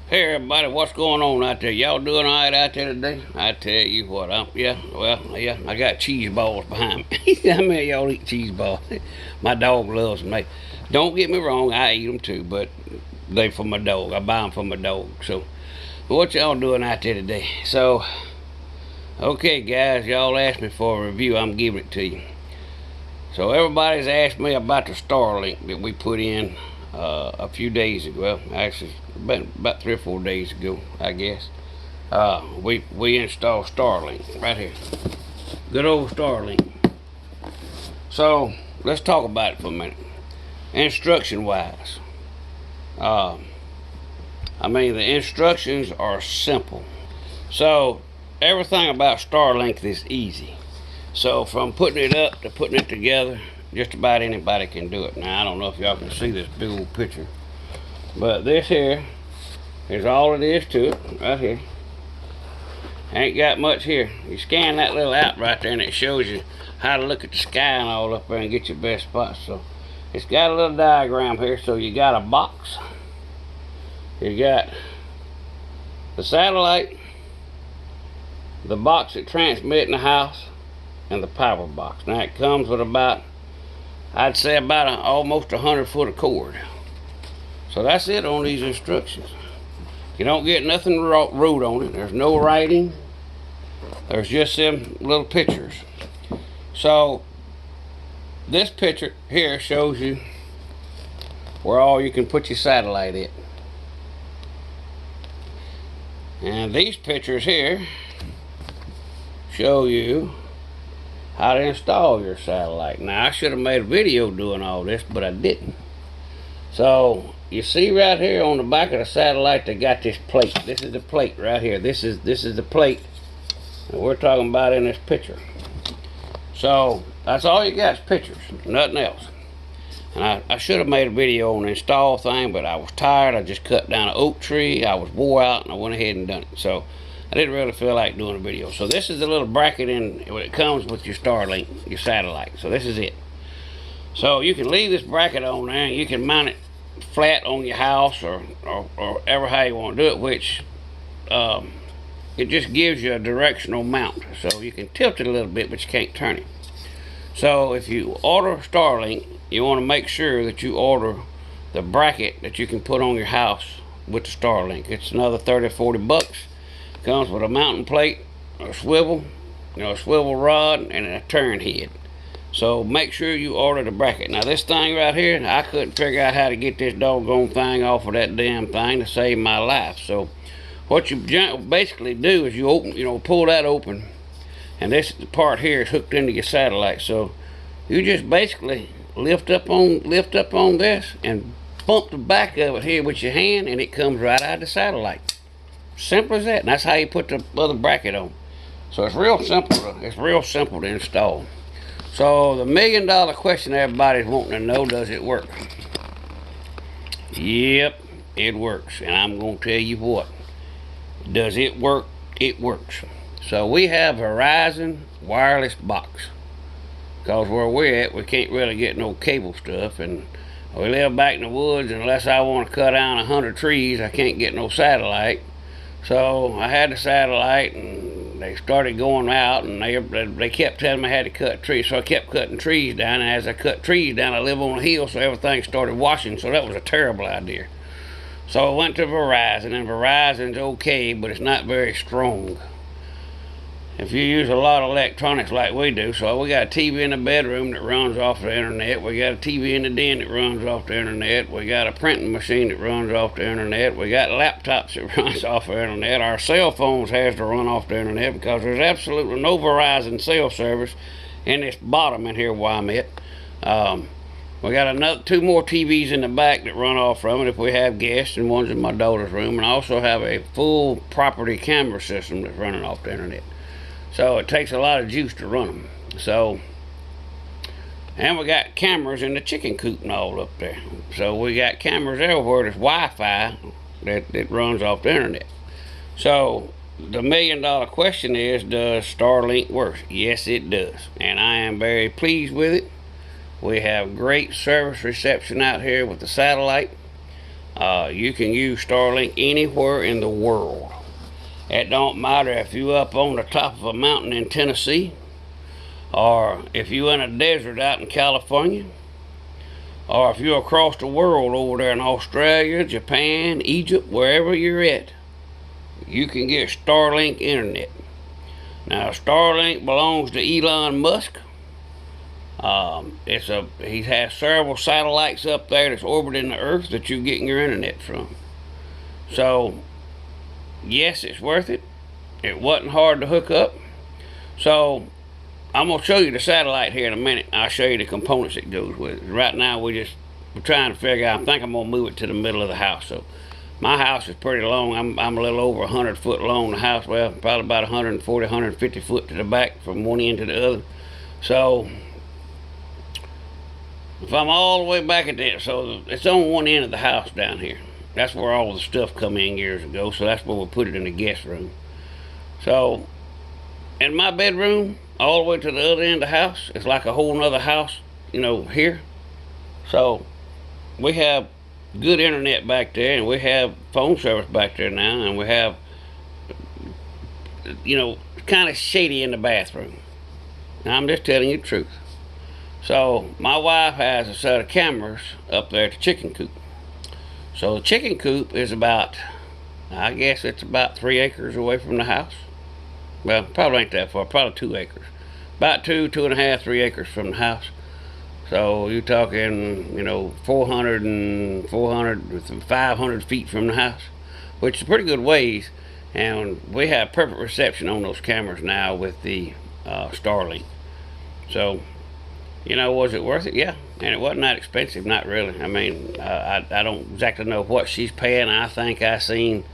Hey everybody, what's going on out there? Y'all doing all right out there today? I tell you what, I got cheese balls behind me. How many of y'all eat cheese balls? My dog loves them. Don't get me wrong, I eat them too, but they for my dog. I buy them for my dog. So, what y'all doing out there today? So, okay guys, y'all asked me for a review. I'm giving it to you. So everybody's asked me about the Starlink that we put in a few days ago. Well, actually, about 3 or 4 days ago, I guess. We installed Starlink right here. Good old Starlink. So let's talk about it for a minute. Instruction-wise, the instructions are simple. So everything about Starlink is easy. So from putting it up to putting it together, just about anybody can do it. Now I don't know if y'all can see this big old picture, but this here is all it is to it, right here. Ain't got much here. You scan that little app right there and it shows you how to look at the sky and all up there and get your best spots. So it's got a little diagram here. So you got a box, you got the satellite, the box that transmits in the house, and the power box. Now it comes with about, I'd say about almost 100 foot of cord. So that's it on these instructions. You don't get nothing wrote on it. There's no writing. There's just them little pictures. So this picture here shows you where all you can put your satellite at. And these pictures here show you how to install your satellite. Now I should have made a video doing all this, but I didn't. So you see right here on the back of the satellite they got this plate. This is the plate right here. This is the plate that we're talking about in this picture. So that's all you got is pictures, nothing else. And I should have made a video on the install thing, but I was tired. I just cut down an oak tree. I was wore out and I went ahead and done it. So I didn't really feel like doing a video. So this is the little bracket when it comes with your Starlink, your satellite. So this is it. So you can leave this bracket on there and you can mount it flat on your house or ever how you want to do it, which it just gives you a directional mount. So you can tilt it a little bit, but you can't turn it. So if you order Starlink, you want to make sure that you order the bracket that you can put on your house with the Starlink. It's another 30 or 40 bucks. Comes with a mounting plate, a swivel, a swivel rod, and a turn head. So make sure you order the bracket. Now this thing right here, I couldn't figure out how to get this doggone thing off of that damn thing to save my life. So what you basically do is you open, pull that open, and this part here is hooked into your satellite. So you just basically lift up on this and bump the back of it here with your hand, and it comes right out of the satellite. Simple as that. And that's how you put the other bracket on. So it's real simple to install. So the $1 million question everybody's wanting to know, does it work? Yep, it works. And I'm going to tell you what. Does it work? It works. So we have Verizon wireless box. Because where we're at, we can't really get no cable stuff. And we live back in the woods, and unless I want to cut down 100 trees, I can't get no satellite. So I had the satellite, and they started going out, and they kept telling me I had to cut trees. So I kept cutting trees down, and as I cut trees down, I live on a hill, so everything started washing. So that was a terrible idea. So I went to Verizon, and Verizon's okay, but it's not very strong. If you use a lot of electronics like we do, so we got a TV in the bedroom that runs off the internet, we got a TV in the den that runs off the internet, we got a printing machine that runs off the internet, we got laptops that runs off the internet, our cell phones has to run off the internet because there's absolutely no Verizon cell service in this bottom in here where I'm at. We got 2 more TVs in the back that run off from it if we have guests, and one's in my daughter's room, and I also have a full property camera system that's running off the internet. So it takes a lot of juice to run them. So, and we got cameras in the chicken coop and all up there. So we got cameras everywhere. There's Wi-Fi that runs off the internet. So the $1 million question is, does Starlink work? Yes, it does. And I am very pleased with it. We have great service reception out here with the satellite. You can use Starlink anywhere in the world. It don't matter if you up on the top of a mountain in Tennessee, or if you in a desert out in California, or if you're across the world over there in Australia, Japan, Egypt, wherever you're at, you can get Starlink internet. Now, Starlink belongs to Elon Musk. He has several satellites up there that's orbiting the Earth that you're getting your internet from. So, yes, it's worth it. It wasn't hard to hook up. So, I'm going to show you the satellite here in a minute. I'll show you the components it goes with. Right now, we're trying to figure out. I think I'm going to move it to the middle of the house. So, my house is pretty long. I'm a little over 100 foot long. The house, well, probably about 140, 150 foot to the back from one end to the other. So, if I'm all the way back at that, so it's on one end of the house down here. That's where all the stuff come in years ago. So that's where we put it in the guest room. So, in my bedroom, all the way to the other end of the house, it's like a whole nother house, here. So, we have good internet back there, and we have phone service back there now, and we have, kind of shady in the bathroom. Now, I'm just telling you the truth. So, my wife has a set of cameras up there at the chicken coop. So, the chicken coop is about 3 acres away from the house. Well, probably ain't that far, probably 2 acres. About 2.5, 3 acres from the house. So, you're talking, 400, 500 feet from the house, which is a pretty good ways. And we have perfect reception on those cameras now with the Starlink. So, was it worth it? Yeah. And it wasn't that expensive, not really. I mean, I don't exactly know what she's paying. I think I seen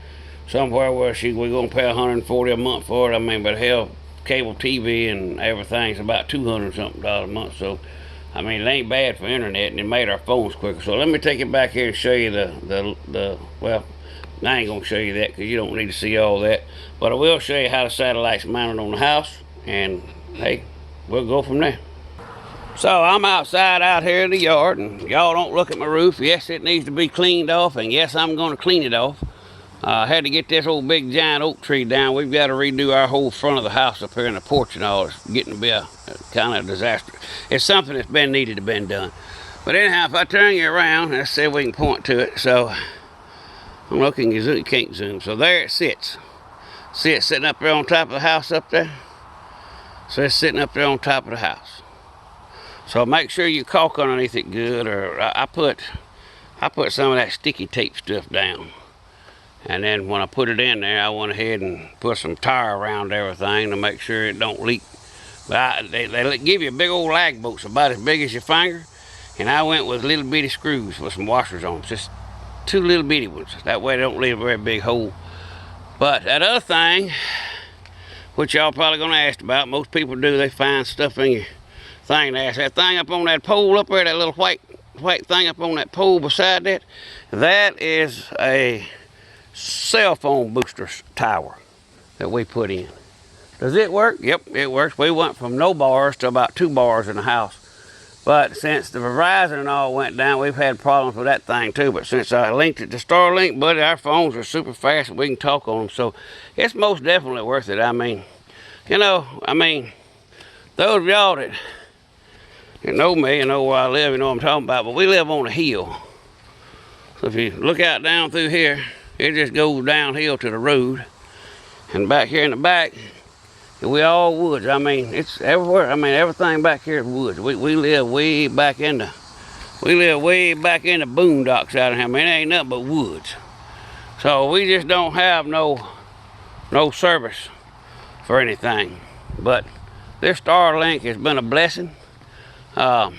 somewhere where we're going to pay $140 a month for it. I mean, but hell, cable TV and everything's about $200 something a month. So, I mean, it ain't bad for internet, and it made our phones quicker. So let me take it back here and show you well, I ain't going to show you that because you don't need to see all that. But I will show you how the satellite's mounted on the house, and hey, we'll go from there. So I'm outside out here in the yard, and y'all don't look at my roof. Yes, it needs to be cleaned off, and yes, I'm going to clean it off. I had to get this old big giant oak tree down. We've got to redo our whole front of the house up here in the porch and all. It's getting to be a kind of disaster. It's something that's been needed to be done. But anyhow, if I turn you around, let's see if we can point to it. So I'm looking, you can't zoom. So there it sits. See it sitting up there on top of the house up there? So it's sitting up there on top of the house. So make sure you caulk underneath it good, or I put some of that sticky tape stuff down. And then when I put it in there, I went ahead and put some tire around everything to make sure it don't leak. But they give you a big old lag bolts about as big as your finger, and I went with little bitty screws with some washers on them, just 2 little bitty ones. That way they don't leave a very big hole. But that other thing, which y'all probably gonna ask about, most people do, they find stuff in your thing. They ask that thing up on that pole up there, that little white thing up on that pole beside that, that is a cell phone booster tower that we put in. Does it work? Yep, it works. We went from no bars to about 2 bars in the house. But since the Verizon and all went down, we've had problems with that thing too. But since I linked it to Starlink, buddy, our phones are super fast and we can talk on them. So it's most definitely worth it. I mean, those of y'all that know me and know where I live, you know what I'm talking about. But we live on a hill. So if you look out down through here, it just goes downhill to the road. And back here in the back, we all woods. I mean, it's everywhere. I mean, everything back here is woods. We live way back in the boondocks out of here. I mean, it ain't nothing but woods. So we just don't have no service for anything. But this Starlink has been a blessing. I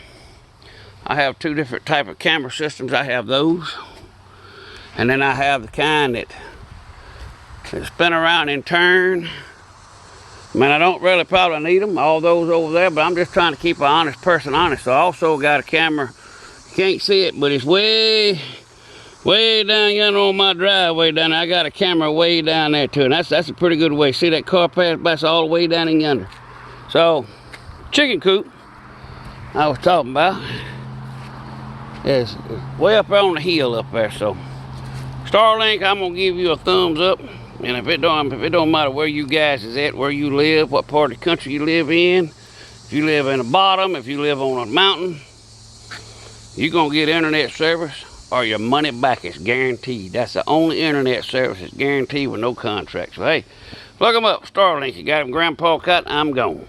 have 2 different type of camera systems. I have those. And then I have the kind that spin around and turn. I mean, I don't really probably need them, all those over there, but I'm just trying to keep an honest person honest. So I also got a camera, you can't see it, but it's way down yonder on my driveway down there. I got a camera way down there too, and that's a pretty good way. See that car pass by all the way down in yonder. So, chicken coop I was talking about is way up there on the hill up there. So Starlink, I'm gonna give you a thumbs up. And if it don't matter where you guys is at, where you live, what part of the country you live in, if you live in the bottom, if you live on a mountain, you're gonna get internet service or your money back is guaranteed. That's the only internet service that's guaranteed with no contract. So hey, plug them up, Starlink. You got them, Grandpa Cut, I'm gone.